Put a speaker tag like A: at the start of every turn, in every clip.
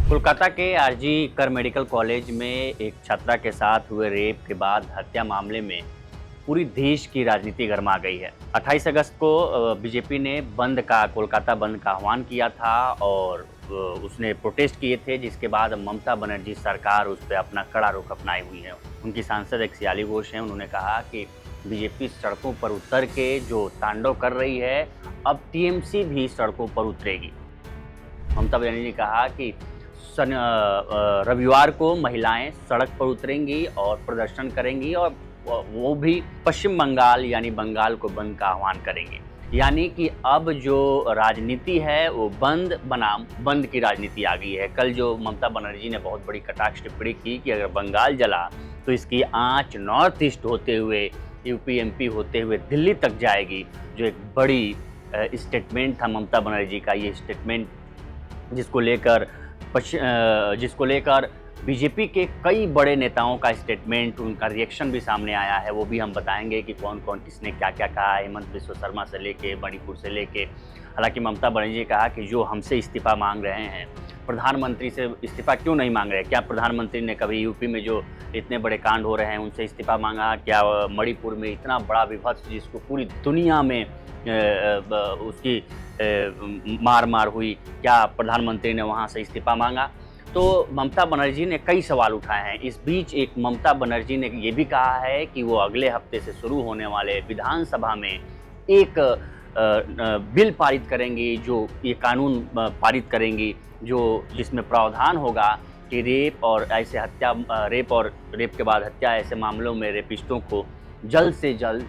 A: कोलकाता के आरजी कर medical college में एक छात्रा के साथ हुए रेप के बाद हत्या मामले में पूरी देश की राजनीति गरमा गई है। 28 अगस्त को बीजेपी ने कोलकाता बंद का आह्वान किया था और उसने प्रोटेस्ट किए थे, जिसके बाद ममता बनर्जी सरकार उस पर अपना कड़ा रुख अपनाई हुई है। उनकी सांसद एक सियाली घोष हैं, उन्होंने कहा कि बीजेपी सड़कों पर उतर के जो तांडव कर रही है, अब टीएमसी भी सड़कों पर उतरेगी। ममता बनर्जी ने कहा कि रविवार को महिलाएं सड़क पर उतरेंगी और प्रदर्शन करेंगी और वो भी पश्चिम बंगाल यानी बंगाल को बंद का आह्वान करेंगे। यानी कि अब जो राजनीति है वो बंद बनाम बंद की राजनीति आ गई है। कल जो ममता बनर्जी ने बहुत बड़ी कटाक्ष टिप्पणी की कि अगर बंगाल जला तो इसकी आंच नॉर्थ ईस्ट होते हुए यूपी एमपी होते हुए दिल्ली तक जाएगी, जो एक बड़ी स्टेटमेंट था ममता बनर्जी का। ये स्टेटमेंट जिसको लेकर बीजेपी के कई बड़े नेताओं का स्टेटमेंट, उनका रिएक्शन भी सामने आया है। वो भी हम बताएंगे कि कौन कौन किसने क्या क्या कहा, हेमंत बिस्वा शर्मा से लेके मणिपुर से लेके। हालांकि ममता बनर्जी ने कहा कि जो हमसे इस्तीफा मांग रहे हैं, प्रधानमंत्री से इस्तीफा क्यों नहीं मांग रहे? क्या प्रधानमंत्री ने कभी यूपी में जो इतने बड़े कांड हो रहे हैं उनसे इस्तीफा मांगा? क्या मणिपुर में इतना बड़ा विभत्स जिसको पूरी दुनिया में उसकी मार हुई, क्या प्रधानमंत्री ने वहाँ से इस्तीफा मांगा? तो ममता बनर्जी ने कई सवाल उठाए हैं। इस बीच एक ममता बनर्जी ने ये भी कहा है कि वो अगले हफ्ते से शुरू होने वाले विधानसभा में एक बिल पारित करेंगी, जो ये कानून पारित करेंगी जिसमें प्रावधान होगा कि रेप के बाद हत्या ऐसे मामलों में रेपिस्टों को जल्द से जल्द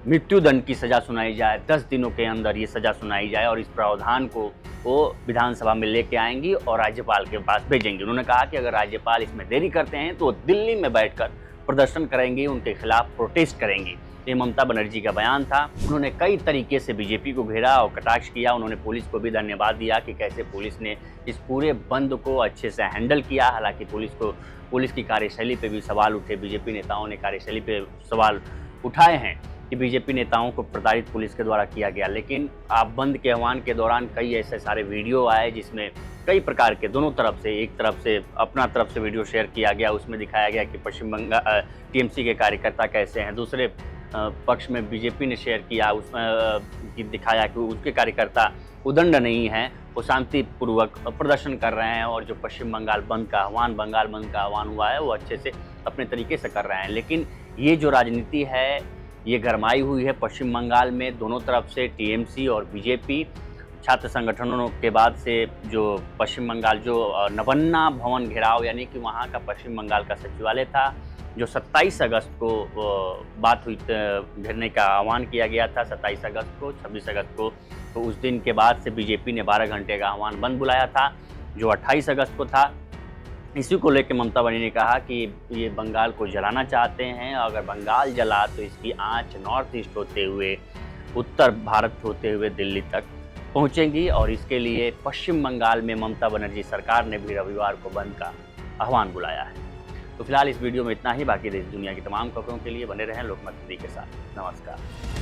A: मृत्युदंड की सज़ा सुनाई जाए, 10 दिनों के अंदर ये सज़ा सुनाई जाए। और इस प्रावधान को वो विधानसभा में लेके आएंगी और राज्यपाल के पास भेजेंगी। उन्होंने कहा कि अगर राज्यपाल इसमें देरी करते हैं तो दिल्ली में बैठकर प्रदर्शन करेंगी, उनके खिलाफ प्रोटेस्ट करेंगी। ये ममता बनर्जी का बयान था। उन्होंने कई तरीके से बीजेपी को घेरा और कटाक्ष किया। उन्होंने पुलिस को भी धन्यवाद दिया कि कैसे पुलिस ने इस पूरे बंद को अच्छे से हैंडल किया। हालांकि पुलिस की कार्यशैली पे भी सवाल उठे, बीजेपी नेताओं ने कार्यशैली पे सवाल उठाए हैं कि बीजेपी नेताओं को प्रताड़ित पुलिस के द्वारा किया गया। लेकिन आप बंद के आह्वान के दौरान कई ऐसे सारे वीडियो आए जिसमें कई प्रकार के दोनों तरफ से, एक तरफ से अपना तरफ से वीडियो शेयर किया गया, उसमें दिखाया गया कि पश्चिम बंगाल टीएमसी के कार्यकर्ता कैसे हैं। दूसरे पक्ष में बीजेपी ने शेयर किया, उसमें दिखाया कि उसके कार्यकर्ता उदंड नहीं हैं, वो शांतिपूर्वक प्रदर्शन कर रहे हैं और जो पश्चिम बंगाल बंद का आह्वान हुआ है वो अच्छे से अपने तरीके से कर रहे हैं। लेकिन ये जो राजनीति है ये गरमाई हुई है पश्चिम बंगाल में, दोनों तरफ से टीएमसी और बीजेपी। छात्र संगठनों के बाद से जो पश्चिम बंगाल जो नवन्ना भवन घेराव यानी कि वहाँ का पश्चिम बंगाल का सचिवालय था, जो 27 अगस्त को बात हुई, घेरने का आह्वान किया गया था 27 अगस्त को, 26 अगस्त को। तो उस दिन के बाद से बीजेपी ने 12 घंटे का आह्वान बंद बुलाया था, जो 28 अगस्त को था। इसी को लेकर ममता बनर्जी ने कहा कि ये बंगाल को जलाना चाहते हैं। अगर बंगाल जला तो इसकी आंच नॉर्थ ईस्ट होते हुए, उत्तर भारत होते हुए दिल्ली तक पहुंचेगी और इसके लिए पश्चिम बंगाल में ममता बनर्जी सरकार ने भी रविवार को बंद का आह्वान बुलाया है। तो फिलहाल इस वीडियो में इतना ही। बाकी देश दुनिया की तमाम खबरों के लिए बने रहें लोकमत के साथ। नमस्कार।